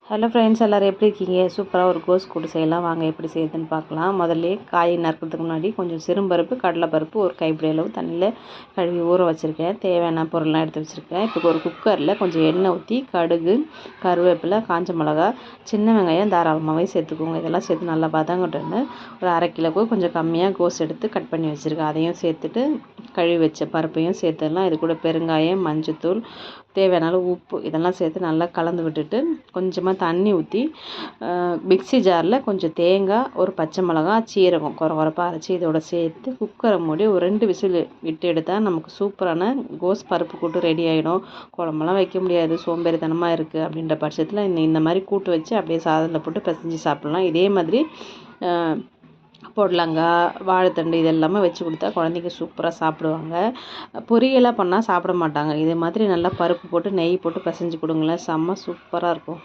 Hello friends, எல்லோரும் எப்படி இருக்கீங்க? சூப்பராக ஒரு கோஸ் கூட்டு செய்யலாம். வாங்க எப்படி செய்யுதுன்னு பார்க்கலாம். முதல்ல காய் நறுக்கிறதுக்கு முன்னாடி கொஞ்சம் சிறும்பருப்பு, கடலைப்பருப்பு ஒரு கைப்பிடி அளவு தண்ணியில் கழுவி ஊற வச்சுருக்கேன். தேவையான பொருள்லாம் எடுத்து வச்சுருக்கேன். இப்போ ஒரு குக்கரில் கொஞ்சம் எண்ணெய் ஊற்றி கடுகு, கருவேப்பிலை, காஞ்ச மிளகா, சின்ன வெங்காயம் தாராளமாகவே சேர்த்துக்கோங்க. இதெல்லாம் சேர்த்து நல்லா வதங்கட்டுன்னு ஒரு 1/2 கிலோவுக்கு கொஞ்சம் கம்மியாக கோஸ் எடுத்து கட் பண்ணி வச்சுருக்கேன். அதையும் சேர்த்துட்டு கழுவி வச்ச பருப்பையும் சேர்த்துடலாம். இது கூட பெருங்காயம், மஞ்சத்தூள், தேவையான அளவு உப்பு இதெல்லாம் சேர்த்து நல்லா கலந்து விட்டுட்டு கொஞ்சமாக தண்ணி ஊற்றி மிக்ஸி ஜாரில் கொஞ்சம் தேங்காய், ஒரு பச்சை மிளகா, சீரகம் கொரகொரப்பாக அரைச்சி இதோட சேர்த்து குக்கரை மூடி ஒரு 2 விசில் விட்டு எடுத்தால் நமக்கு சூப்பரான கோஸ் பருப்பு கூட்டு ரெடி ஆகிடும். குழம்பெல்லாம் வைக்க முடியாது, சோம்பேறித்தனமாக இருக்குது அப்படின்ற பட்சத்தில் இந்த மாதிரி கூட்டு வச்சு அப்படியே சாதத்தில் போட்டு பிசைஞ்சு சாப்பிட்லாம். இதே மாதிரி பொடலங்காய், வாழைத்தண்டு இது எல்லாமே வச்சு கொடுத்தா குழந்தைங்க சூப்பராக சாப்பிடுவாங்க. பொரியலாக பண்ணால் சாப்பிட மாட்டாங்க. இதே மாதிரி நல்லா பருப்பு போட்டு நெய் போட்டு பிசைஞ்சு கொடுங்களேன், செம்ம சூப்பராக இருக்கும்.